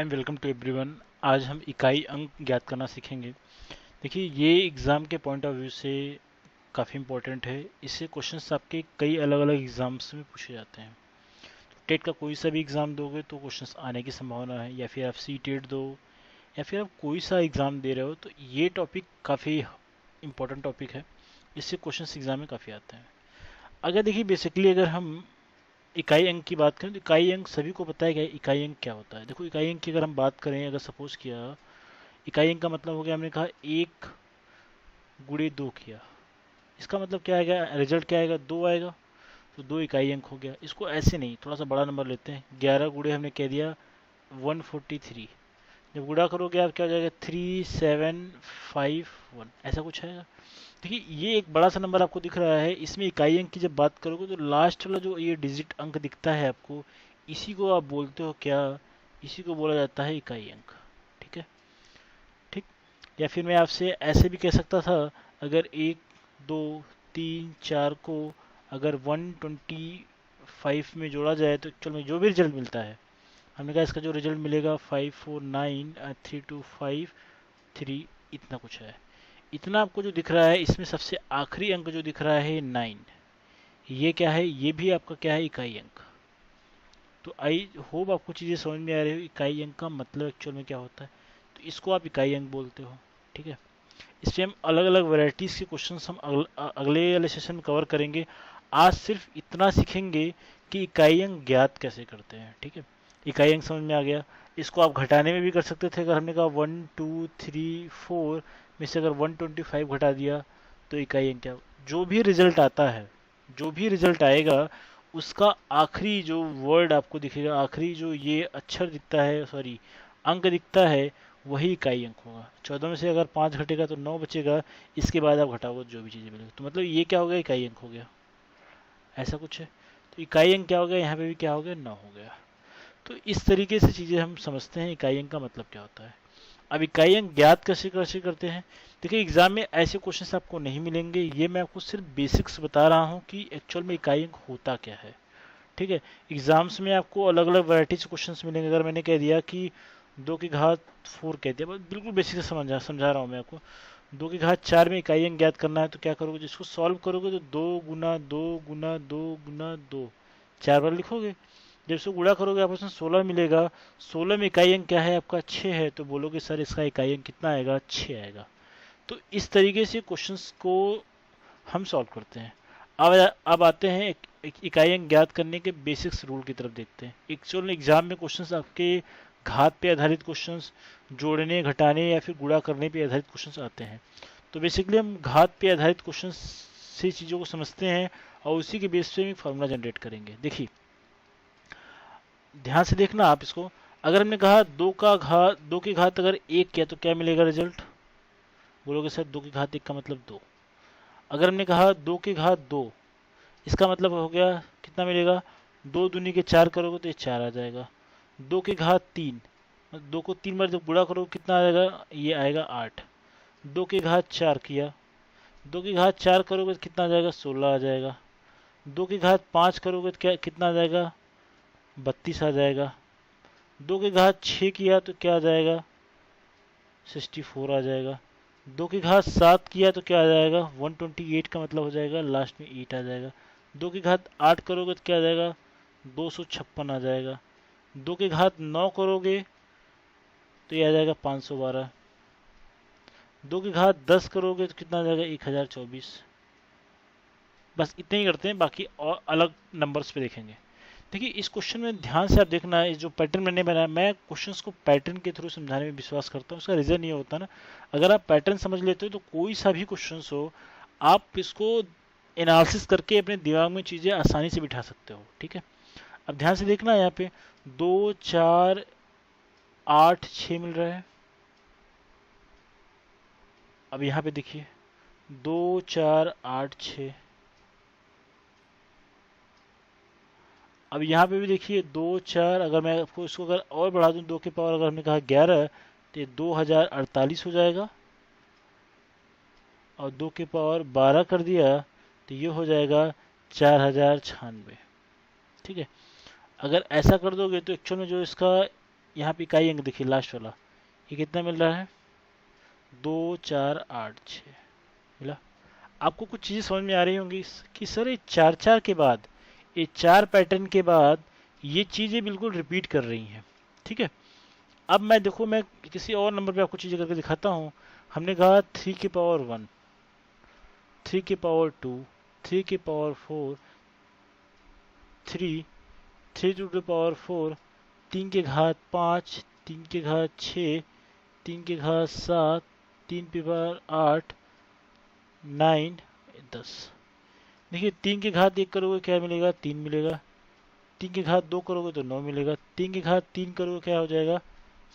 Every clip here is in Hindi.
And welcome to everyone. आज हम इकाई अंक ज्ञात करना सीखेंगे। देखिए, ये एग्ज़ाम के पॉइंट ऑफ व्यू से काफ़ी इंपॉर्टेंट है। इससे क्वेश्चंस आपके कई अलग अलग एग्ज़ाम्स में पूछे जाते हैं। टेट का कोई सा भी एग्ज़ाम दोगे तो क्वेश्चंस आने की संभावना है, या फिर आप सी टेट दो, या फिर आप कोई सा एग्ज़ाम दे रहे हो तो ये टॉपिक काफ़ी इंपॉर्टेंट टॉपिक है। इससे क्वेश्चंस एग्ज़ाम में काफ़ी आते हैं। अगर देखिए, बेसिकली अगर हम इकाई अंक की बात करें तो इकाई अंक सभी को पता है कि इकाई अंक क्या होता है। देखो, इकाई अंक की अगर हम बात करें, अगर सपोज किया इकाई अंक का मतलब हो गया, हमने कहा 1 × 2 किया, इसका मतलब क्या आएगा, रिजल्ट क्या आएगा, 2 आएगा। तो 2 इकाई अंक हो गया। इसको ऐसे नहीं, थोड़ा सा बड़ा नंबर लेते हैं। 11 × हमने कह दिया 143। जब गुणा करोगे आप क्या हो जाएगा, 3751, ऐसा कुछ आएगा। देखिए, ये एक बड़ा सा नंबर आपको दिख रहा है। इसमें इकाई अंक की जब बात करोगे तो लास्ट वाला जो ये डिजिट अंक दिखता है आपको, इसी को आप बोलते हो क्या, इसी को बोला जाता है इकाई अंक। ठीक है, ठीक। या फिर मैं आपसे ऐसे भी कह सकता था, अगर 1 2 3 4 को अगर 125 में जोड़ा जाए तो एक्चुअल में जो भी रिजल्ट मिलता है, हमने कहा इसका जो रिजल्ट मिलेगा 549325 इतना कुछ है। इतना आपको जो दिख रहा है, इसमें सबसे आखिरी अंक जो दिख रहा है 9, ये क्या है, ये भी आपका क्या है, इकाई अंक। तो आई होप आपको चीज़ें समझ में आ रही हो, इकाई अंक का मतलब एक्चुअल में क्या होता है। तो इसको आप इकाई अंक बोलते हो। ठीक है, इसमें हम अलग अलग वैरायटीज़ के क्वेश्चंस हम अगले वाले सेशन में कवर करेंगे। आज सिर्फ इतना सीखेंगे कि इकाई अंक ज्ञात कैसे करते हैं। ठीक है, इकाई अंक समझ में आ गया। इसको आप घटाने में भी कर सकते थे। अगर हमने कहा 1 2 3 4 में से अगर 125 घटा दिया तो इकाई अंक क्या, जो भी रिजल्ट आता है, जो भी रिजल्ट आएगा, उसका आखिरी जो वर्ड आपको दिखेगा, आखिरी जो ये अक्षर दिखता है, सॉरी अंक दिखता है, वही इकाई अंक होगा। 14 में से अगर 5 घटेगा तो 9 बचेगा। इसके बाद आप घटाओगे जो भी चीज़ें मिलेगी, तो मतलब ये क्या हो गया, इकाई अंक हो गया। ऐसा कुछ है। तो इकाई अंक क्या हो गया, यहाँ पे भी क्या हो गया, 9 हो गया। तो इस तरीके से चीज़ें हम समझते हैं इकाई अंक का मतलब क्या होता है। अब इकाई अंक ज्ञात कैसे कैसे करते हैं। देखिए, एग्जाम में ऐसे क्वेश्चन आपको नहीं मिलेंगे। ये मैं आपको सिर्फ बेसिक्स बता रहा हूँ कि एक्चुअल में इकाई अंक होता क्या है। ठीक है, एग्जाम्स में आपको अलग अलग वैरायटीज क्वेश्चंस मिलेंगे। अगर मैंने कह दिया कि 2 की घात 4 कह दिया, बस बिल्कुल बेसिक से समझा रहा हूँ मैं आपको। 2 की घात 4 में इकाई अंक ज्ञात करना है तो क्या करोगे, जिसको सॉल्व करोगे तो 2 × 2 × 2 × 2 4 बार लिखोगे। जब इसको गुणा करोगे आपस में 16 मिलेगा। 16 में इकाई अंक क्या है आपका, 6 है, तो बोलोगे सर इसका इकाई अंक कितना आएगा, 6 आएगा। तो इस तरीके से क्वेश्चंस को हम सॉल्व करते हैं। अब आते हैं एक इकाई अंक ज्ञात करने के बेसिक्स रूल की तरफ देखते हैं। एक्चुअल एग्जाम में क्वेश्चंस आपके घात पे आधारित क्वेश्चंस, जोड़ने घटाने या फिर गुणा करने पे आधारित क्वेश्चंस आते हैं। तो बेसिकली हम घात पे आधारित क्वेश्चंस से चीज़ों को समझते हैं और उसी के बेस पे फार्मूला जनरेट करेंगे। देखिए, ध्यान से देखना आप इसको। अगर हमने कहा 2 की घात अगर 1 किया तो क्या मिलेगा रिजल्ट, बोलोगे सर 2 की घात 1 का मतलब 2। अगर हमने कहा 2 की घात 2, इसका मतलब हो गया कितना मिलेगा, 2 दूनी के 4 करोगे तो ये 4 आ जाएगा। 2 की घात 3, 2 को 3 बार जब गुणा करोगे कितना आ जाएगा, ये आएगा 8। 2 की घात 4 किया, 2 की घात 4 करोगे तो कितना आ जाएगा, 16 आ जाएगा। 2 की घात 5 करोगे तो क्या कितना आ जाएगा, 32 आ जाएगा। 2 की घात 6 किया तो क्या आ जाएगा, 64 आ जाएगा। 2 की घात 7 किया तो क्या आ जाएगा, 128 का मतलब हो जाएगा लास्ट में 8 आ जाएगा। 2 की घात 8 करोगे तो क्या आ जाएगा, 256 आ जाएगा। 2 की घात 9 करोगे तो ये आ जाएगा 512। 2 की घात 10 करोगे तो कितना आ जाएगा, 1024। बस इतने ही करते हैं, बाकी और अलग नंबर्स पे देखेंगे। देखिए, इस क्वेश्चन में ध्यान से आप देखना है, जो पैटर्न मैंने बनाया, मैं क्वेश्चंस को पैटर्न के थ्रू समझाने में विश्वास करता हूँ। उसका रीज़न ये होता है ना, अगर आप पैटर्न समझ लेते हो तो कोई सा भी क्वेश्चंस हो, आप इसको एनालिसिस करके अपने दिमाग में चीज़ें आसानी से बिठा सकते हो। ठीक है, अब ध्यान से देखना यहाँ पे 2 4 8 6 मिल रहा है। अब यहाँ पे देखिए 2 4 8 6। अब यहाँ पे भी देखिए 2 4, अगर मैं आपको इसको अगर और बढ़ा दूँ, 2 की पावर अगर हमने कहा 11, तो ये 2048 हो जाएगा। और 2 की पावर 12 कर दिया तो ये हो जाएगा 4096। ठीक है, अगर ऐसा कर दोगे तो एक्चुअल में जो इसका यहाँ पे इकाई अंक देखिए लास्ट वाला, ये कितना मिल रहा है, 2486 मिला। आपको कुछ चीज़ें समझ में आ रही होंगी कि सर ये चार चार के बाद, ये चार पैटर्न के बाद ये चीज़ें बिल्कुल रिपीट कर रही हैं। ठीक है, अब मैं देखो मैं किसी और नंबर पे आपको चीज़ें करके दिखाता हूँ। हमने कहा 3 की पावर 1, 3 की पावर 2, 3 की पावर 4, 3 3 टू द पावर 4, 3 की घात 5, 3 की घात 6, 3 की घात 7, 3 की पावर 8, 9, 10। देखिए 3 की घात 1 करोगे क्या मिलेगा, 3 मिलेगा। 3 की घात 2 करोगे तो 9 मिलेगा। 3 की घात 3 करोगे क्या हो जाएगा,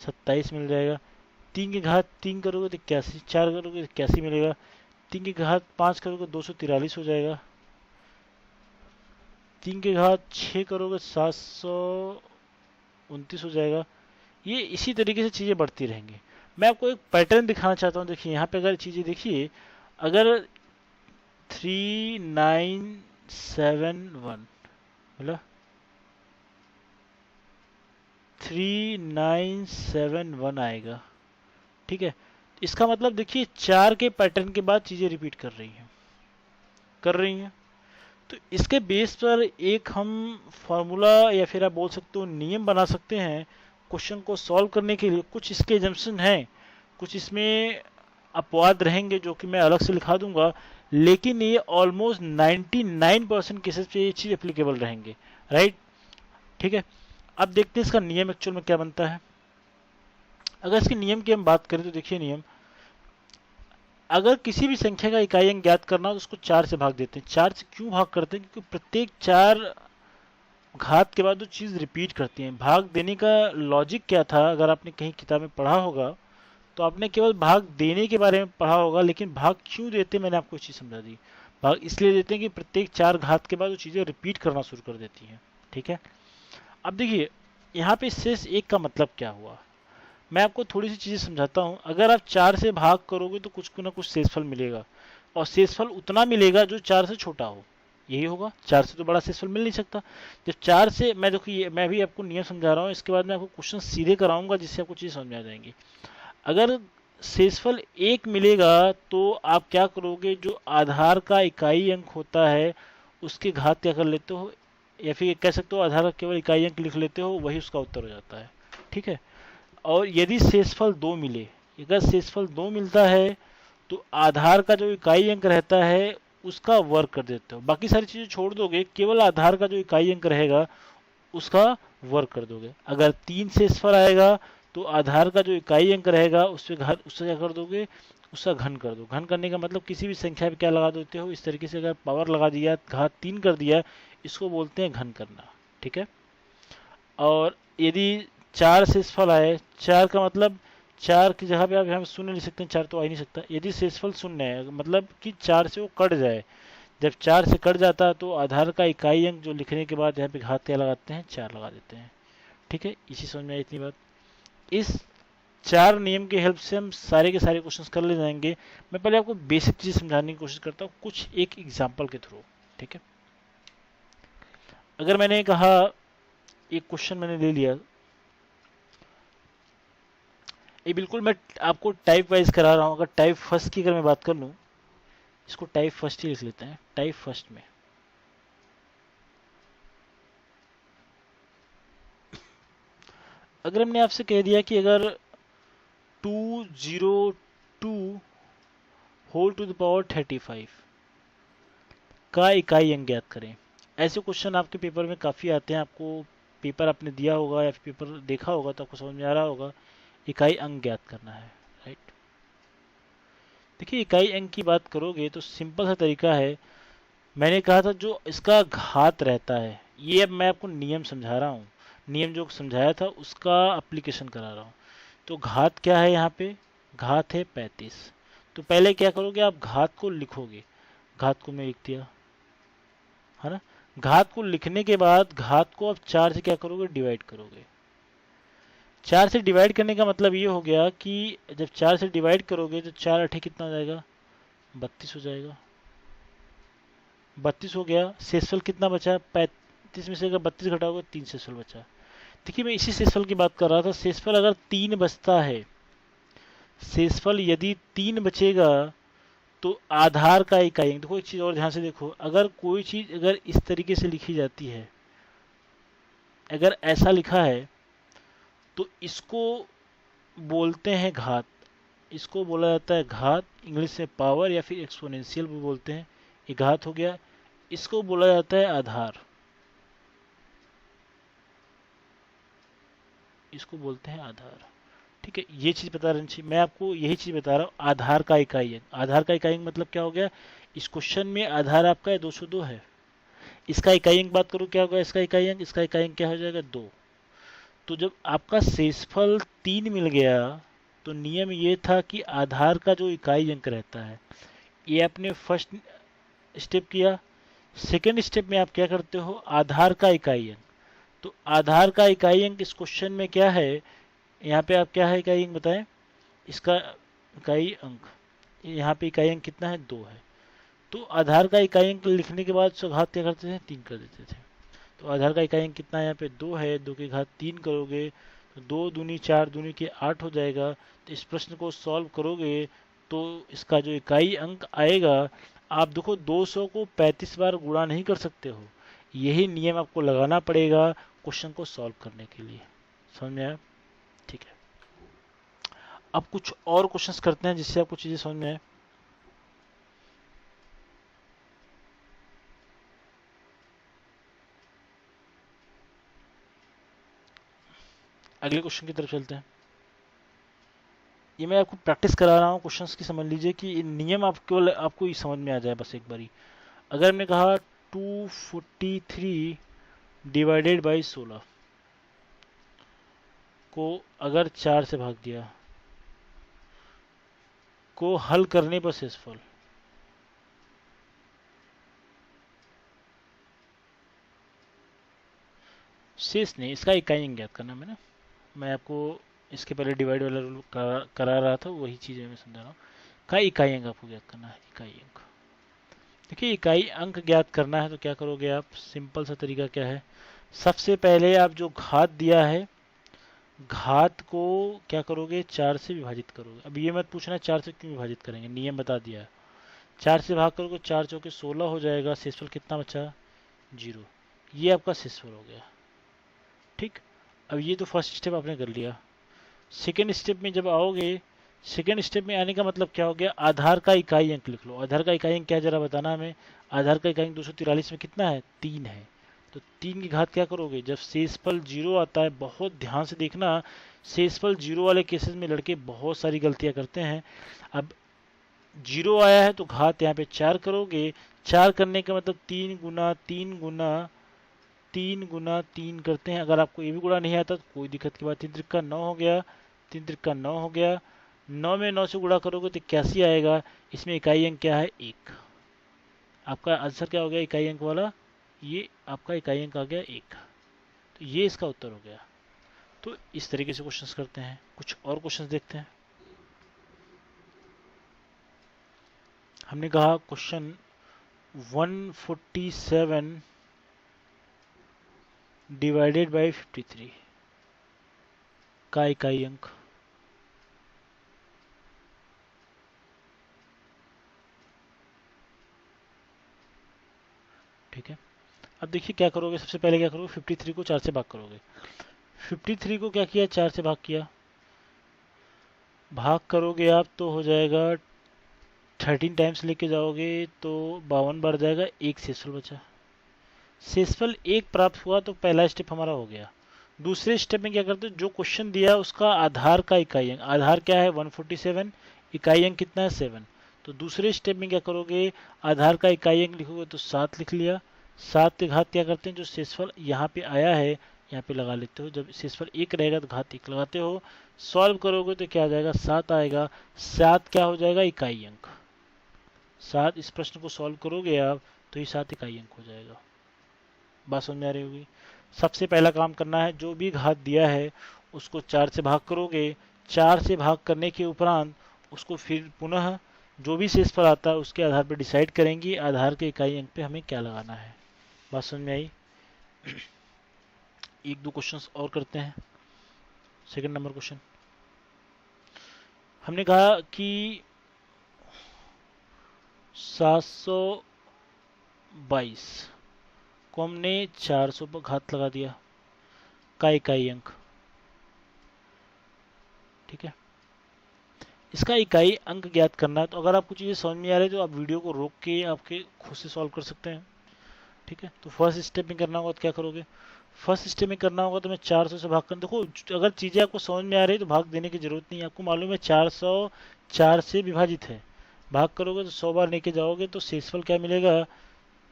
27 मिल जाएगा। 3 की घात 3 करोगे तो 81, 4 करोगे तो 81 मिलेगा। 3 की घात 5 करोगे 243 हो जाएगा। 3 की घात 6 करोगे 729 हो जाएगा। ये इसी तरीके से चीज़ें बढ़ती रहेंगी। मैं आपको एक पैटर्न दिखाना चाहता हूँ। देखिए यहाँ पे अगर चीज़ें देखिए, अगर 3971 बोला, 3971 आएगा। ठीक है, इसका मतलब देखिए 4 के पैटर्न के बाद चीज़ें रिपीट कर रही हैं। तो इसके बेस पर एक हम फॉर्मूला या फिर आप बोल सकते हो नियम बना सकते हैं क्वेश्चन को सॉल्व करने के लिए। कुछ इसके एजम्पशन हैं, कुछ इसमें अपवाद रहेंगे जो कि मैं अलग से लिखा दूंगा, लेकिन ये ऑलमोस्ट 99% केसेस पे ये चीज़ एप्लीकेबल रहेंगे। राइट, ठीक है। अब देखते हैं इसका नियम एक्चुअल में क्या बनता है। अगर इसके नियम की हम बात करें तो देखिए नियम, अगर किसी भी संख्या का इकाई अंक ज्ञात करना हो तो उसको 4 से भाग देते हैं। 4 से क्यों भाग करते हैं, क्योंकि प्रत्येक 4 घात के बाद वो चीज़ रिपीट करती हैं। भाग देने का लॉजिक क्या था, अगर आपने कहीं किताब में पढ़ा होगा तो आपने केवल भाग देने के बारे में पढ़ा होगा, लेकिन भाग क्यों देते मैंने आपको चीज़ समझा दी। भाग इसलिए देते हैं कि प्रत्येक 4 घात के बाद वो चीज़ें रिपीट करना शुरू कर देती हैं। ठीक है, अब देखिए यहाँ पे शेष एक का मतलब क्या हुआ, मैं आपको थोड़ी सी चीज़ें समझाता हूँ। अगर आप 4 से भाग करोगे तो कुछ ना कुछ शेषफल मिलेगा, और शेषफल उतना मिलेगा जो 4 से छोटा हो। यही होगा, 4 से तो बड़ा शेषफल मिल नहीं सकता। जब 4 से, मैं देखो ये मैं भी आपको नियम समझा रहा हूँ, इसके बाद मैं आपको क्वेश्चन सीधे कराऊंगा जिससे आपको चीज़ समझ में आ जाएंगी। अगर शेषफल 1 मिलेगा तो आप क्या करोगे, जो आधार का इकाई अंक होता है उसके घात क्या कर लेते हो, या फिर कह सकते हो आधार का केवल इकाई अंक लिख लेते हो, वही उसका उत्तर हो जाता है। ठीक है, और यदि शेषफल 2 मिले, अगर शेषफल 2 मिलता है तो आधार का जो इकाई अंक रहता है उसका वर्ग कर देते हो। बाकी सारी चीज़ें छोड़ दोगे, केवल आधार का जो इकाई अंक रहेगा उसका वर्ग कर दोगे। अगर 3 शेषफल आएगा तो आधार का जो इकाई अंक रहेगा उससे क्या कर दोगे, उसका घन कर दो। घन करने का मतलब किसी भी संख्या पे क्या लगा देते हो, इस तरीके से अगर पावर लगा दिया, घात 3 कर दिया, इसको बोलते हैं घन करना। ठीक है, और यदि 4 शेषफल आए, 4 का मतलब 4 की जगह पे आप यहाँ शून्य लिख सकते हैं, 4 तो आ ही नहीं सकता। यदि शेषफल शून्य है मतलब कि 4 से वो कट जाए, जब 4 से कट जाता है तो आधार का इकाई अंक जो लिखने के बाद यहाँ पे घात क्या लगाते हैं, 4 लगा देते हैं। ठीक है, इसी समझ में आई इतनी बात। इस 4 नियम के हेल्प से हम सारे के सारे क्वेश्चंस कर ले जाएंगे। मैं पहले आपको बेसिक चीज़ समझाने की कोशिश करता हूँ कुछ एक एग्जाम्पल के थ्रू। ठीक है, अगर मैंने कहा एक क्वेश्चन मैंने ले लिया, ये बिल्कुल मैं आपको टाइप वाइज करा रहा हूँ। अगर टाइप फर्स्ट की अगर मैं बात कर लूँ, इसको टाइप फर्स्ट ही लिख लेते हैं। टाइप फर्स्ट में अगर हमने आपसे कह दिया कि अगर 202 होल टू द पावर 35 का इकाई अंक ज्ञात करें। ऐसे क्वेश्चन आपके पेपर में काफ़ी आते हैं। आपको पेपर आपने दिया होगा या फिर पेपर देखा होगा तो आपको समझ में आ रहा होगा, इकाई अंक ज्ञात करना है। राइट, देखिए इकाई अंक की बात करोगे तो सिंपल सा तरीका है। मैंने कहा था जो इसका घात रहता है, ये अब मैं आपको नियम समझा रहा हूँ। नियम जो समझाया था उसका एप्लीकेशन करा रहा हूँ। तो घात क्या है यहाँ पे, घात है 35। तो पहले क्या करोगे, आप घात को लिखोगे। घात को मैं लिख दिया, है ना। घात को लिखने के बाद घात को आप 4 से क्या करोगे, डिवाइड करोगे। 4 से डिवाइड करने का मतलब ये हो गया कि जब 4 से डिवाइड करोगे तो 4 अठे कितना हो जाएगा, 32 हो जाएगा। 32 हो गया। शेषफल कितना बचा, 35 में से अगर 32 घटाओगे 3 शेषफल बचा। देखिए मैं इसी शेषफल की बात कर रहा था। शेषफल अगर 3 बचता है, शेषफल यदि 3 बचेगा तो आधार का इकाई अंक, देखो एक चीज और ध्यान से देखो, अगर कोई चीज अगर इस तरीके से लिखी जाती है, अगर ऐसा लिखा है तो इसको बोलते हैं घात, इसको बोला जाता है घात, इंग्लिश में पावर या फिर एक्सपोनेंशियल भी बोलते हैं, ये घात हो गया। इसको बोला जाता है आधार, इसको बोलते हैं आधार। ठीक है, ये चीज बता रहे हैं, मैं आपको यही चीज बता रहा हूँ, आधार का इकाई अंक। आधार का इकाई अंक मतलब क्या हो गया, इस क्वेश्चन में आधार आपका है 202 है, इसका इकाई अंक बात करूँ क्या होगा, इसका इकाई अंक, इसका इकाई अंक क्या हो जाएगा 2। तो जब आपका शेषफल 3 मिल गया तो नियम ये था कि आधार का जो इकाई अंक रहता है, ये आपने फर्स्ट स्टेप किया। सेकेंड स्टेप में आप क्या करते हो, आधार का इकाई अंक। तो आधार का इकाई अंक इस क्वेश्चन में क्या है, यहाँ पे आप क्या है इकाई अंक बताएं, इसका इकाई अंक, यहाँ पे इकाई अंक कितना है 2 है। तो आधार का इकाई अंक लिखने के बाद उसका घात क्या करते थे, 3 कर देते थे। तो आधार का इकाई अंक कितना है, यहाँ पे 2 है, 2 की घात 3 करोगे तो 2 दूनी 4 दूनी के 8 हो जाएगा। तो इस प्रश्न को सॉल्व करोगे तो इसका जो इकाई अंक आएगा, आप देखो 200 को 35 बार गुणा नहीं कर सकते हो, यही नियम आपको लगाना पड़ेगा क्वेश्चन को सॉल्व करने के लिए। समझ में आया? ठीक है, अब कुछ और क्वेश्चंस करते हैं जिससे आपको चीजें समझ में आए। अगले क्वेश्चन की तरफ चलते हैं। ये मैं आपको प्रैक्टिस करा रहा हूँ क्वेश्चंस की, समझ लीजिए कि नियम आपको समझ में आ जाए बस एक बारी। अगर हमने कहा 243 डिवाइडेड बाई 16 को अगर 4 से भाग दिया, को हल करने पर शेषफल, शेष नहीं, इसका इकाई अंक ज्ञात करना। मैं आपको इसके पहले डिवाइड वाला रूल करा रहा था, वही चीज़ मैं समझा रहा हूँ। का इकाई अंक आपको ज्ञात करना है, इकाई अंक। देखिए इकाई अंक ज्ञात करना है तो क्या करोगे आप, सिंपल सा तरीका क्या है, सबसे पहले आप जो घात दिया है, घात को क्या करोगे, 4 से विभाजित करोगे। अब ये मत पूछना 4 से क्यों विभाजित करेंगे, नियम बता दिया है। 4 से भाग करोगे, 4 चौके 16 हो जाएगा, शेषफल कितना बचा 0। ये आपका शेषफल हो गया। ठीक, अब ये तो फर्स्ट स्टेप आपने कर लिया। सेकेंड स्टेप में जब आओगे, सेकेंड स्टेप में आने का मतलब क्या हो गया, आधार का इकाई अंक लिख लो। आधार का इकाई अंक क्या जरा बताना हमें, आधार का इकाई अंक 243 में कितना है 3 है। तो 3 की घात क्या करोगे, जब शेषफल 0 आता है, बहुत ध्यान से देखना, शेषफल 0 वाले केसेस में लड़के बहुत सारी गलतियां करते हैं। अब 0 आया है तो घात यहाँ पे 4 करोगे, 4 करने का मतलब 3 गुना 3 गुना 3 गुना 3 करते हैं। अगर आपको ये भी गुणा नहीं आता तो कोई दिक्कत की बात, 3 त्रिक का 9 हो गया, 3 त्रिक का 9 हो गया, 9 में 9 से गुणा करोगे तो 81 आएगा। इसमें इकाई अंक क्या है 1। आपका आंसर क्या हो गया इकाई अंक वाला, ये आपका इकाई अंक आ गया 1। तो ये इसका उत्तर हो गया। तो इस तरीके से क्वेश्चंस करते हैं। कुछ और क्वेश्चंस देखते हैं। हमने कहा क्वेश्चन 147 डिवाइडेड बाई 53 का इकाई अंक। ठीक है, अब देखिए क्या करोगे, सबसे पहले क्या करोगे, 53 को 4 से भाग करोगे। 53 को क्या किया, 4 से भाग किया, भाग करोगे आप तो हो जाएगा 13 टाइम्स लेके जाओगे तो 52 बार जाएगा, एक शेषफल बचा। शेषफल 1 प्राप्त हुआ तो पहला स्टेप हमारा हो गया। दूसरे स्टेप में क्या करते हैं, जो क्वेश्चन दिया उसका आधार का इकाई अंक, आधार क्या है 147, इकाई अंक कितना है 7। तो दूसरे स्टेप में क्या करोगे, आधार का इकाई अंक लिखोगे तो 7 लिख लिया। 7 के घात क्या करते हैं, जो शेषफल यहाँ पे आया है यहाँ पे लगा लेते हो, जब शेषफल 1 रहेगा तो घात 1 लगाते हो। सॉल्व करोगे तो क्या आ जाएगा 7 आएगा। 7 क्या हो जाएगा इकाई अंक, 7 इस प्रश्न को सॉल्व करोगे आप तो ये 7 इकाई अंक हो जाएगा। बात समझ में आ रही होगी। सबसे पहला काम करना है, जो भी घात दिया है उसको 4 से भाग करोगे, 4 से भाग करने के उपरांत उसको फिर पुनः जो भी शेषफल आता है उसके आधार पर डिसाइड करेंगे आधार के इकाई अंक पे हमें क्या लगाना है। बात समझ में आई। एक दो क्वेश्चंस और करते हैं। सेकंड नंबर क्वेश्चन, हमने कहा कि 722 को हमने 400 पर घात लगा दिया का इकाई अंक। ठीक है, इसका इकाई अंक ज्ञात करना है। तो अगर आपको चीज़ें समझ में आ रही है तो आप वीडियो को रोक के आपके खुद से सॉल्व कर सकते हैं। ठीक है, तो फर्स्ट स्टेप में करना होगा तो क्या करोगे, फर्स्ट स्टेप में करना होगा तो मैं 400 से भाग कर, देखो अगर चीज़ें आपको समझ में आ रही है तो भाग देने की जरूरत नहीं है। आपको मालूम है 400 4 से विभाजित है, भाग करोगे तो 100 बार लेके जाओगे तो शेषफल क्या मिलेगा,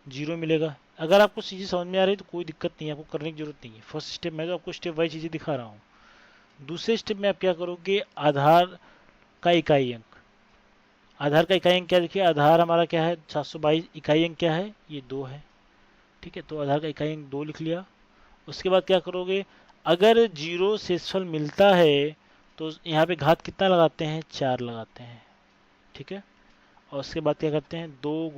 0 मिलेगा। अगर आपको चीज़ें समझ में आ रही है तो कोई दिक्कत नहीं है, आपको करने की जरूरत नहीं है। फर्स्ट स्टेप में तो आपको स्टेप वाइज चीज़ें दिखा रहा हूँ। दूसरे स्टेप में आप क्या करोगे, आधार का इकाई अंक, आधार का इकाई अंक क्या, देखिए आधार हमारा क्या है 722, इकाई अंक क्या है, ये 2 है। ठीक है, तो आधार का इकाई अंक 2 लिख लिया। उसके बाद क्या करोगे, अगर 0 शेषफल मिलता है तो यहाँ पे घात कितना लगाते हैं, 4 लगाते हैं। ठीक है, और उसके बाद क्या करते हैं, 2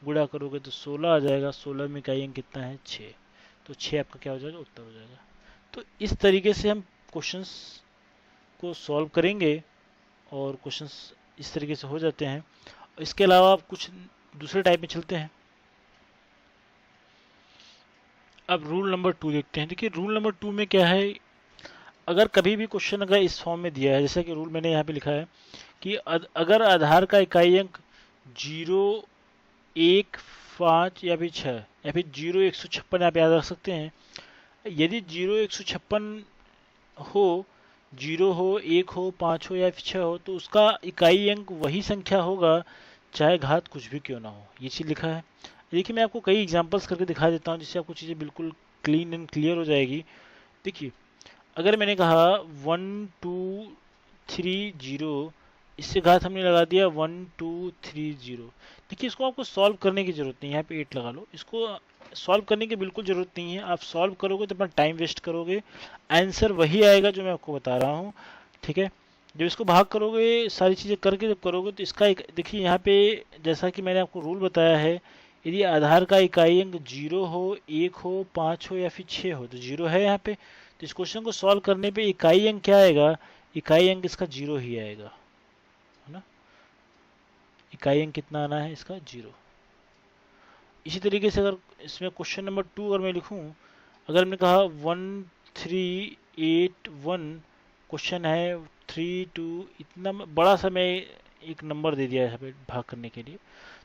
गुणा करोगे तो 16 आ जाएगा। 16 में इकाई अंक कितना है, 6। तो 6 आपका क्या हो जाएगा, उत्तर हो जाएगा। तो इस तरीके से हम क्वेश्चंस को सॉल्व करेंगे और क्वेश्चंस इस तरीके से हो जाते हैं। इसके अलावा आप कुछ दूसरे टाइप में चलते हैं। अब रूल नंबर 2 देखते हैं। देखिए रूल नंबर 2 में क्या है, अगर कभी भी क्वेश्चन अगर इस फॉर्म में दिया है, जैसे कि रूल मैंने यहाँ पे लिखा है कि अगर आधार का इकाई अंक 0, 1, 5 या फिर 6 या फिर 0, 156 आप याद रख सकते हैं। यदि 0, 156 हो, 0 हो, 1 हो, 5 हो या फिर 6 हो, तो उसका इकाई अंक वही संख्या होगा चाहे घात कुछ भी क्यों ना हो। ये चीज़ लिखा है। देखिए मैं आपको कई एग्जांपल्स करके दिखा देता हूँ जिससे आपको चीज़ें बिल्कुल क्लीन एंड क्लियर हो जाएगी। देखिए अगर मैंने कहा 1230, इससे घात हमने लगा दिया 1230। देखिए इसको आपको सॉल्व करने की जरूरत नहीं है, यहाँ पे 8 लगा लो। इसको सॉल्व करने की बिल्कुल जरूरत नहीं है, आप सॉल्व करोगे तो अपना टाइम वेस्ट करोगे, आंसर वही आएगा जो मैं आपको बता रहा हूँ। ठीक है, जब इसको भाग करोगे सारी चीज़ें करके जब करोगे तो इसका एक देखिए यहाँ पे जैसा कि मैंने आपको रूल बताया है, यदि आधार का इकाई अंक 0 हो, 1 हो, 5 हो या फिर 6 हो, तो 0 है यहाँ पे। तो इस क्वेश्चन को सॉल्व करने पे इकाई अंक क्या आएगा, इकाई अंक इसका 0 ही आएगा, है ना। इकाई अंक कितना आना है इसका, 0। इसी तरीके से अगर इसमें क्वेश्चन नंबर 2 अगर मैं लिखूं, अगर हमने कहा 1381, क्वेश्चन है 32, इतना बड़ा सा मैं एक नंबर दे दिया है यहाँ पे भाग करने के लिए।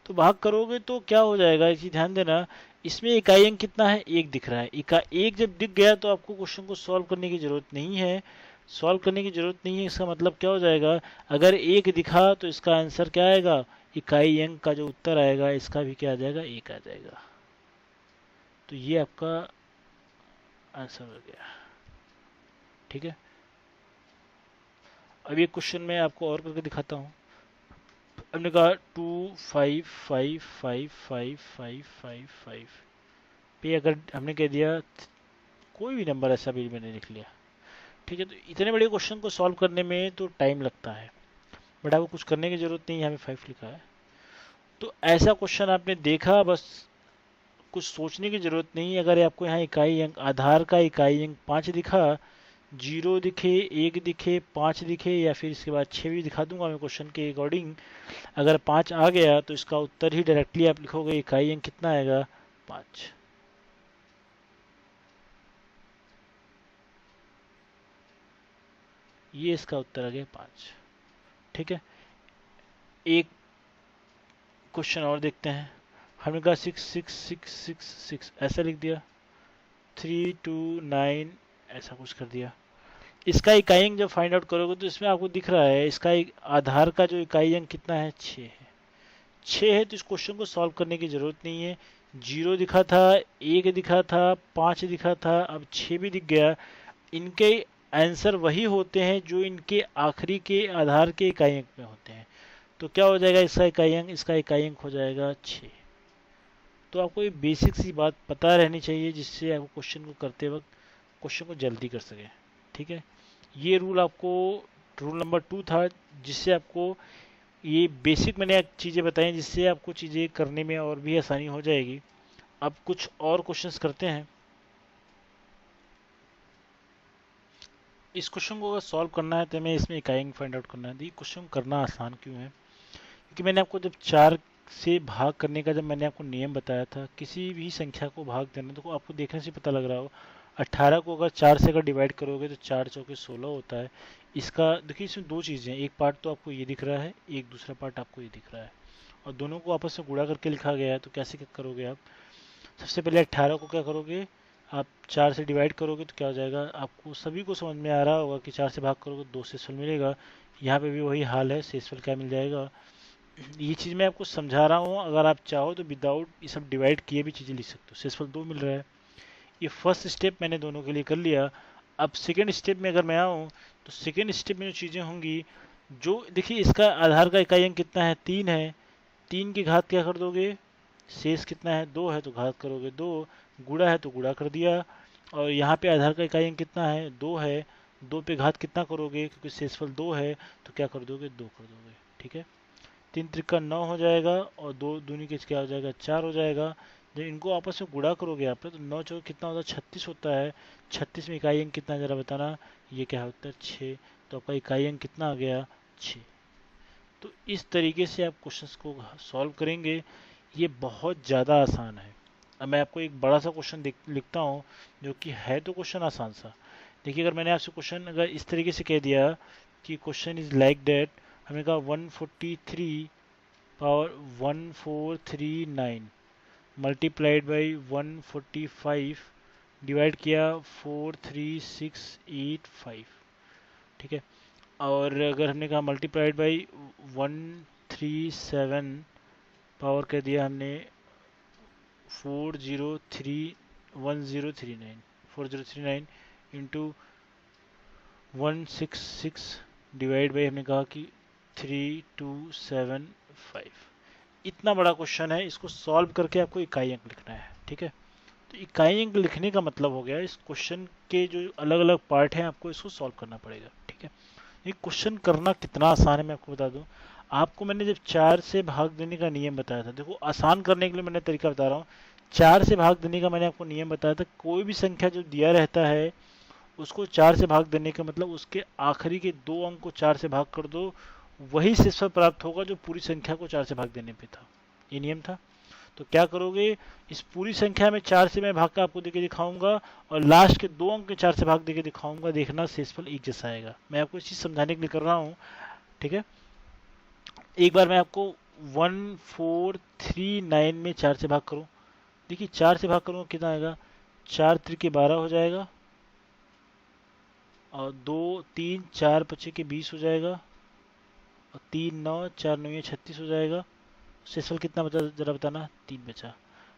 तो भाग करोगे तो क्या हो जाएगा, इसी ध्यान देना, इसमें इकाई अंक कितना है, 1 दिख रहा है। एक जब दिख गया तो आपको क्वेश्चन को सॉल्व करने की जरूरत नहीं है। सॉल्व करने की जरूरत नहीं है, इसका मतलब क्या हो जाएगा, अगर 1 दिखा तो इसका आंसर क्या आएगा, इकाई अंक का जो उत्तर आएगा इसका भी क्या आ जाएगा, 1 आ जाएगा। तो ये आपका आंसर हो गया। ठीक है, अब ये क्वेश्चन मैं आपको और करके दिखाता हूँ। हमने कहा 2555555 पे अगर हमने कह दिया कोई भी नंबर ऐसा भी मैंने लिख लिया। ठीक है, तो इतने बड़े क्वेश्चन को सॉल्व करने में तो टाइम लगता है, बट आपको कुछ करने की जरूरत नहीं है, यहाँ पे 5 लिखा है। तो ऐसा क्वेश्चन आपने देखा, बस कुछ सोचने की जरूरत नहीं है। अगर आपको यहाँ इकाई अंक, आधार का इकाई अंक 5 दिखा, 0 दिखे, 1 दिखे, 5 दिखे या फिर इसके बाद 6 भी दिखा दूंगा मैं क्वेश्चन के अकॉर्डिंग, अगर 5 आ गया तो इसका उत्तर ही डायरेक्टली आप लिखोगे, इकाई अंक कितना आएगा, 5। ये इसका उत्तर आ गया 5। ठीक है, एक क्वेश्चन और देखते हैं। हमने कहा 66666 ऐसा लिख दिया, 329 ऐसा कुछ कर दिया। इसका इकाई अंक जब फाइंड आउट करोगे तो इसमें आपको दिख रहा है इसका आधार का जो इकाई अंक कितना है, 6 है। 6 है तो इस क्वेश्चन को सॉल्व करने की जरूरत नहीं है। 0 दिखा था, 1 दिखा था, 5 दिखा था, अब 6 भी दिख गया। इनके आंसर वही होते हैं जो इनके आखिरी के आधार के इकाई अंक में होते हैं। तो क्या हो जाएगा इसका इकाई अंक, इसका इकाई अंक हो जाएगा 6। तो आपको ये बेसिक सी बात पता रहनी चाहिए जिससे आपको क्वेश्चन को करते वक्त क्वेश्चन को जल्दी कर सके। ठीक है, ये रूल आपको रूल नंबर 2 था, जिससे आपको ये बेसिक मैंने चीज़ें बताई जिससे आपको चीज़ें करने में और भी आसानी हो जाएगी। अब कुछ और क्वेश्चंस करते हैं। इस क्वेश्चन को अगर सॉल्व करना है तो हमें इसमें इकाई अंक फाइंड आउट करना है। ये क्वेश्चन करना आसान क्यों है? क्योंकि मैंने आपको जब 4 से भाग करने का जब मैंने आपको नियम बताया था, किसी भी संख्या को भाग देना, तो आपको देखने से पता लग रहा हो 18 को अगर 4 से अगर डिवाइड करोगे तो 4 चौके 16 होता है। इसका देखिए, इसमें दो चीज़ें हैं, एक पार्ट तो आपको ये दिख रहा है, एक दूसरा पार्ट आपको ये दिख रहा है, और दोनों को आपस में गुणा करके लिखा गया है। तो कैसे करोगे आप? सबसे पहले 18 को क्या करोगे, आप 4 से डिवाइड करोगे तो क्या हो जाएगा, आपको सभी को समझ में आ रहा होगा कि 4 से भाग करोगे तो 2 शेषफल मिलेगा। यहाँ पे भी वही हाल है, शेषफल क्या मिल जाएगा। ये चीज़ मैं आपको समझा रहा हूँ, अगर आप चाहो तो विदाउट ये सब डिवाइड किए भी चीज़ें लिख सकते हो। शेषफल 2 मिल रहा है। ये फर्स्ट स्टेप मैंने दोनों के लिए कर लिया। अब सेकेंड स्टेप में अगर मैं आऊँ तो सेकेंड स्टेप में जो चीज़ें होंगी, जो देखिए इसका आधार का इकाई अंक कितना है, 3 है। 3 की घात क्या कर दोगे, शेष कितना है, 2 है तो घात करोगे 2, गुणा है तो गुणा कर दिया। और यहाँ पे आधार का इकाई अंक कितना है, 2 है। 2 पे घात कितना करोगे, क्योंकि शेषफल 2 है तो क्या कर दोगे, 2 कर दोगे। ठीक है, 3 त्रिका 9 हो जाएगा, और 2 दूनी के क्या हो जाएगा, 4 हो जाएगा। जब इनको आपस में गुणा करोगे आप तो 9 चौक कितना होता है, 36 होता है। 36 में इकाई अंक कितना है जरा बताना, ये क्या होता है, 6। तो आपका इकाई अंक कितना आ गया, 6। तो इस तरीके से आप क्वेश्चंस को सॉल्व करेंगे। ये बहुत ज़्यादा आसान है। अब मैं आपको एक बड़ा सा क्वेश्चन लिखता हूँ, जो कि है तो क्वेश्चन आसान सा। देखिए, अगर मैंने आपसे क्वेश्चन अगर इस तरीके से कह दिया कि क्वेश्चन इज लाइक दैट, हमें कहा 143 पावर 1439 मल्टीप्लाइड बाई 145 डिवाइड किया 43685। ठीक है, और अगर हमने कहा मल्टीप्लाइड बाई 137 पावर कर दिया हमने 4039 इंटू 166 डिवाइड बाई हमने कहा कि 3275। इतना बड़ा क्वेश्चन है, इसको सॉल्व करके आपको इकाई अंक लिखना है। ठीक है, तो इकाई अंक लिखने का मतलब हो गया इस क्वेश्चन के जो अलग अलग पार्ट हैं आपको इसको सॉल्व करना पड़ेगा। ठीक है, ये क्वेश्चन करना कितना आसान है मैं आपको बता दूं। आपको मैंने जब 4 से भाग देने का नियम बताया था, देखो आसान करने के लिए मैंने तरीका बता रहा हूँ। 4 से भाग देने का मैंने आपको नियम बताया था, कोई भी संख्या जो दिया रहता है उसको 4 से भाग देने का मतलब उसके आखिरी के 2 अंक को 4 से भाग कर दो, वही शेषफल प्राप्त होगा जो पूरी संख्या को 4 से भाग देने पे था। ये नियम था। तो क्या करोगे, इस पूरी संख्या में 4 से मैं भाग का आपको देके दिखाऊंगा, और लास्ट के 2 अंक के 4 से भाग देके दिखाऊंगा, देखना शेषफल एक जैसा आएगा। मैं आपको इस चीज समझाने के लिए कर रहा हूँ। ठीक है, एक बार मैं आपको 1439 में 4 से भाग करूं। देखिए 4 से भाग करूंगा कितना आएगा, 4 त्रिके 12 हो जाएगा, और 2 3 4 पचे के 20 हो जाएगा, और 3 9 4 9 ये 36 हो जाएगा। शेषफल कितना बचा जरा बताना, 3 बचा।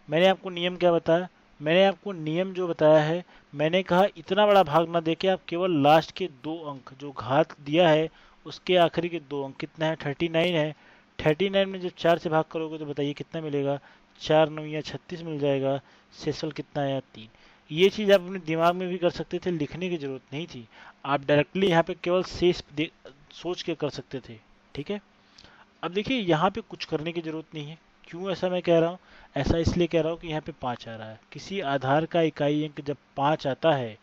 मैंने आपको नियम क्या बताया, मैंने आपको नियम जो बताया है, मैंने कहा इतना बड़ा भाग ना देके आप केवल लास्ट के 2 अंक जो घात दिया है उसके आखिरी के 2 अंक कितना है, 39 है। 39 में जब 4 से भाग करोगे तो बताइए कितना मिलेगा, 4 9 या 36 मिल जाएगा। शेषफल कितना आया, 3। ये चीज़ आप अपने दिमाग में भी कर सकते थे, लिखने की जरूरत नहीं थी। आप डायरेक्टली यहाँ पे केवल शेष सोच के कर सकते थे। ठीक है, अब देखिए यहाँ पे कुछ करने की जरूरत नहीं है। क्यों ऐसा मैं कह रहा हूँ, ऐसा इसलिए कह रहा हूँ कि यहाँ पे 5 आ रहा है। किसी आधार का इकाई अंक जब 5 आता है,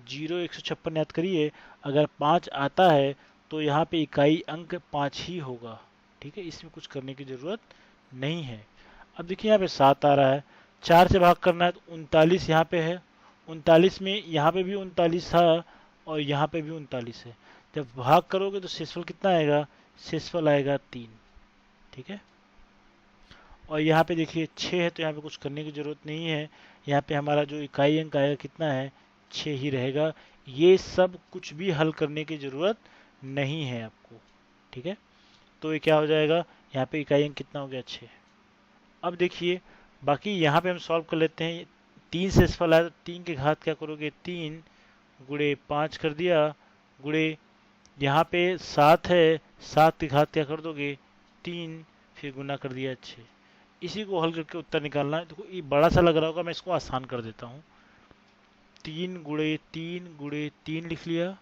156 याद करिए, अगर 5 आता है तो यहाँ पे इकाई अंक 5 ही होगा। ठीक है, इसमें कुछ करने की जरूरत नहीं है। अब देखिए यहाँ पे 7 आ रहा है, 4 से भाग करना है तो 39 यहाँ पे है। 39 में यहाँ पे भी 39 था, और यहाँ पे भी 39 है। जब भाग करोगे तो शेषफल कितना आएगा, शेषफल आएगा 3। ठीक है, और यहाँ पे देखिए 6 है तो यहाँ पे कुछ करने की जरूरत नहीं है। यहाँ पे हमारा जो इकाई अंक आएगा कितना है, 6 ही रहेगा। ये सब कुछ भी हल करने की जरूरत नहीं है आपको। ठीक है, तो ये क्या हो जाएगा, यहाँ पे इकाई अंक कितना हो गया, 6। अब देखिए बाकी यहाँ पे हम सॉल्व कर लेते हैं। 3 से शेषफल आया तो 3 के घात क्या करोगे, 3 गुणे 5 कर दिया, गुणे यहाँ पे 7 है, 7 की घात क्या कर दोगे, 3, फिर गुना कर दिया 6। इसी को हल करके उत्तर निकालना है। देखो ये बड़ा सा लग रहा होगा, मैं इसको आसान कर देता हूँ। 3 गुणे 3 लिख लिया,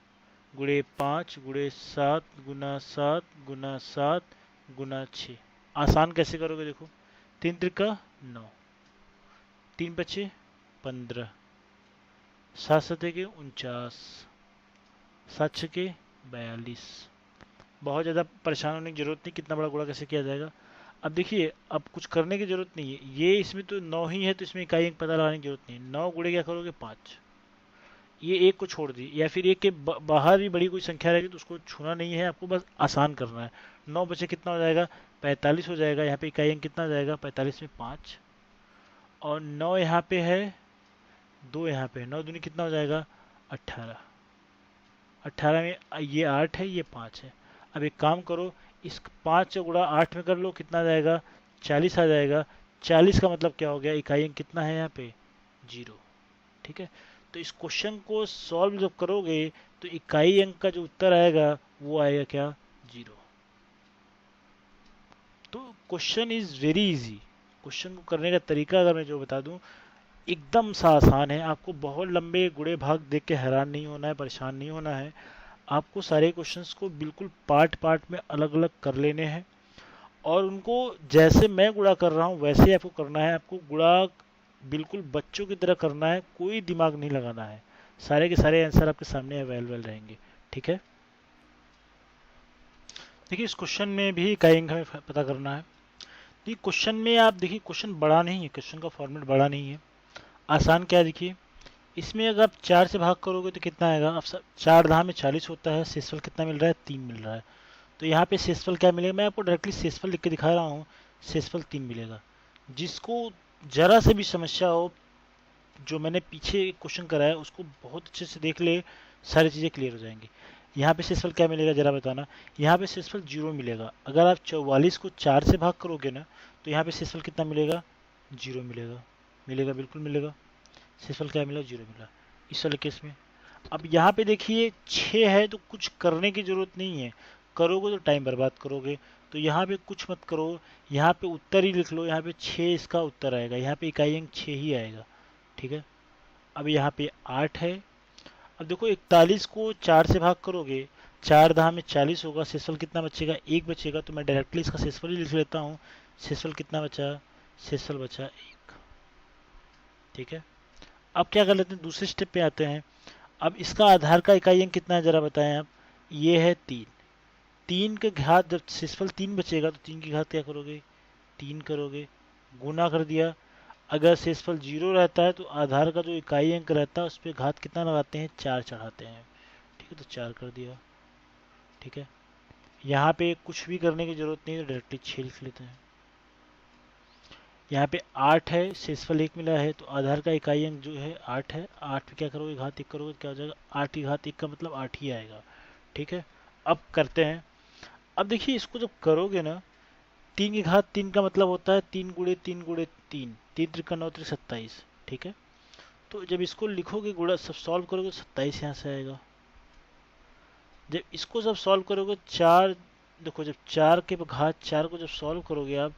गुणे 5 गुणे 7 गुना 7 गुना 7 गुना 6। आसान कैसे करोगे देखो, 3 त्रिका 9, 3 बचे 15, 7 सतह 49, 7 छके 42। बहुत ज़्यादा परेशान होने की जरूरत नहीं, कितना बड़ा गुणा कैसे किया जाएगा। अब देखिए, अब कुछ करने की जरूरत नहीं है, ये इसमें तो 9 ही है, तो इसमें इकाई अंक पता लगाने की जरूरत नहीं। 9 गुणे क्या करोगे 5, ये एक को छोड़ दी, या फिर एक के बाहर भी बड़ी कोई संख्या रहेगी तो उसको छूना नहीं है, आपको बस आसान करना है। 9 बचे कितना हो जाएगा 45 हो जाएगा। यहाँ पे इकाई अंक कितना हो जाएगा 45 में 5, और 9 यहाँ पे है, 2 यहाँ पे है, 9 दूनी कितना हो जाएगा 18। 18 में ये 8 है, ये 5 है। अब एक काम करो, इस 5 से गुणा 8 में कर लो, कितना आ जाएगा 40 आ जाएगा। 40 का मतलब क्या हो गया, इकाई अंक कितना है यहाँ पे 0। ठीक है, तो इस क्वेश्चन को सॉल्व जब करोगे तो इकाई अंक का जो उत्तर आएगा वो आएगा क्या 0। तो question is very easy. Question को करने का तरीका अगर मैं जो बता दूं, एकदम सा आसान है। आपको बहुत लंबे गुणे भाग देख के हैरान नहीं होना है, परेशान नहीं होना है। आपको सारे क्वेश्चंस को बिल्कुल पार्ट पार्ट में अलग अलग कर लेने हैं, और उनको जैसे मैं गुणा कर रहा हूँ वैसे ही आपको करना है। आपको गुणा बिल्कुल बच्चों की तरह करना है, कोई दिमाग नहीं लगाना है। सारे के सारे आंसर आपके सामने अवेलेबल रहेंगे। ठीक है, देखिए इस क्वेश्चन में भी इकाई अंक हमें पता करना है। देखिए क्वेश्चन में आप देखिए, क्वेश्चन बड़ा नहीं है, क्वेश्चन का फॉर्मेट बड़ा नहीं है, आसान क्या है। देखिए इसमें अगर आप 4 से भाग करोगे तो कितना आएगा, अब 4 दहा में 40 होता है, शेषफल कितना मिल रहा है 3 मिल रहा है। तो यहाँ पे शेषफल क्या मिलेगा, मैं आपको डायरेक्टली शेषफल लिख के दिखा रहा हूँ। शेषफल 3 मिलेगा। जिसको जरा से भी समस्या हो, जो मैंने पीछे क्वेश्चन कराया उसको बहुत अच्छे से देख ले, सारी चीज़ें क्लियर हो जाएंगी। यहाँ पे शेषफल क्या मिलेगा जरा बताना। यहाँ पे शेषफल 0 मिलेगा। अगर आप 44 को 4 से भाग करोगे ना, तो यहाँ पे शेषफल कितना मिलेगा 0 मिलेगा। मिलेगा, बिल्कुल मिलेगा। शेषफल क्या मिला 0 मिला इस वाले केस में। अब यहाँ पे देखिए 6 है, तो कुछ करने की जरूरत नहीं है, करोगे तो टाइम बर्बाद करोगे। तो यहाँ पे कुछ मत करो, यहाँ पे उत्तर ही लिख लो। यहाँ पे 6 इसका उत्तर आएगा, यहाँ पे इकाई अंक 6 ही आएगा। ठीक है, अब यहाँ पे 8 है। अब देखो 41 को 4 से भाग करोगे, 4 दहा में 40 होगा, शेषफल कितना बचेगा 1 बचेगा। तो मैं डायरेक्टली इसका शेषफल ही लिख लेता हूँ। शेषफल कितना बचा, शेषफल बचा 1। ठीक है, अब क्या कर लेते हैं, दूसरे स्टेप पे आते हैं। अब इसका आधार का इकाई अंक कितना है जरा बताएं आप। ये है 3। 3 के घात, जब शेषफल 3 बचेगा तो 3 की घात क्या करोगे 3 करोगे, गुना कर दिया। अगर शेषफल 0 रहता है तो आधार का जो इकाई अंक रहता है उस पर घात कितना लगाते हैं 4 चढ़ाते हैं। ठीक है, तो 4 कर दिया। ठीक है, यहाँ पे कुछ भी करने की जरूरत नहीं है, तो डायरेक्टली 6 लिख लेते हैं। यहाँ पे 8 है, शेषफल 1 मिला है, तो आधार का इकाई अंक जो है 8 है। 8 पे क्या करोगे घात 1 करोगे, क्या हो जाएगा 8 की घात 1 का मतलब 8 ही आएगा। ठीक है, अब करते हैं। अब देखिए इसको जब करोगे ना, 3 की घात 3 का मतलब होता है 3 गुणे 3 गुणे 3, 3 त्रिका 9 त्रिक 27। ठीक है, तो जब इसको लिखोगे गुणा सब सॉल्व करोगे तो 27 यहाँ से आएगा। जब इसको जब सॉल्व करोगे 4, देखो जब 4 के घात 4 को जब सॉल्व करोगे आप,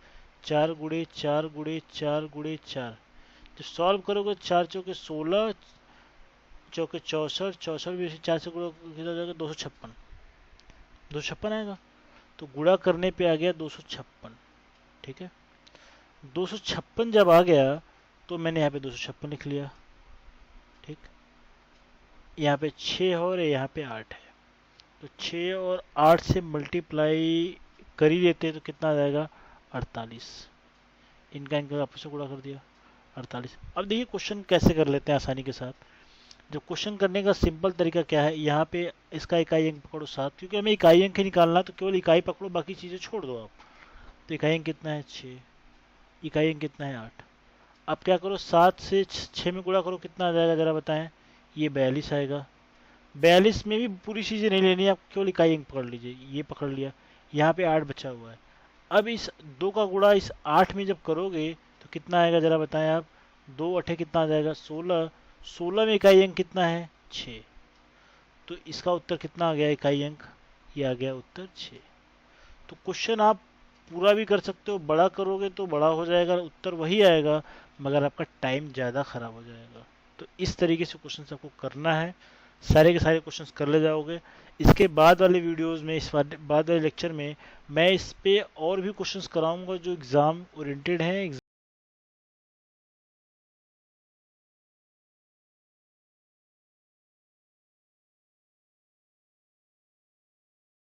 4 गुणे 4 गुणे 4 गुणे 4, जब सॉल्व करोगे 4 चौके 16, चौके 64, 64 भी 4 से गुणा कितना हो जाएगा 256, 256 आएगा। तो गुणा करने पे आ गया 256। ठीक है, 256 जब आ गया तो मैंने यहाँ पे 256 लिख लिया। ठीक, यहाँ पे 6 है और यहाँ पे 8 है, तो 6 और 8 से मल्टीप्लाई कर ही देते तो कितना आ जाएगा 48। इनका इनका आपस में गुणा कर दिया 48। अब देखिए क्वेश्चन कैसे कर लेते हैं आसानी के साथ। जो क्वेश्चन करने का सिंपल तरीका क्या है, यहाँ पे इसका इकाई अंक पकड़ो 7, क्योंकि हमें इकाई अंक ही निकालना, तो केवल इकाई पकड़ो, बाकी चीज़ें छोड़ दो आप। तो इकाई अंक कितना है 6, इकाई अंक कितना है 8। अब क्या करो 7 से 6 में गुणा करो, कितना आ जाएगा जरा बताएं। ये 42 आएगा। 42 में भी पूरी चीज़ें नहीं लेनी, आप केवल इकाई अंक पकड़ लीजिए, ये पकड़ लिया। यहाँ पे 8 बचा हुआ है। अब इस 2 का गुणा इस 8 में जब करोगे तो कितना आएगा जरा बताएं आप। 2 अठे कितना आ जाएगा 16, 16 में इकाई अंक कितना है 6। तो इसका उत्तर कितना आ गया इकाई अंक, ये आ गया उत्तर 6। तो क्वेश्चन आप पूरा भी कर सकते हो, बड़ा करोगे तो बड़ा हो जाएगा, उत्तर वही आएगा, मगर आपका टाइम ज़्यादा खराब हो जाएगा। तो इस तरीके से क्वेश्चन आपको करना है, सारे के सारे क्वेश्चंस कर ले जाओगे। इसके बाद वाले वीडियोस में, बाद वाले लेक्चर में मैं इस पे और भी क्वेश्चंस कराऊंगा जो एग्ज़ाम ओरिएंटेड हैं।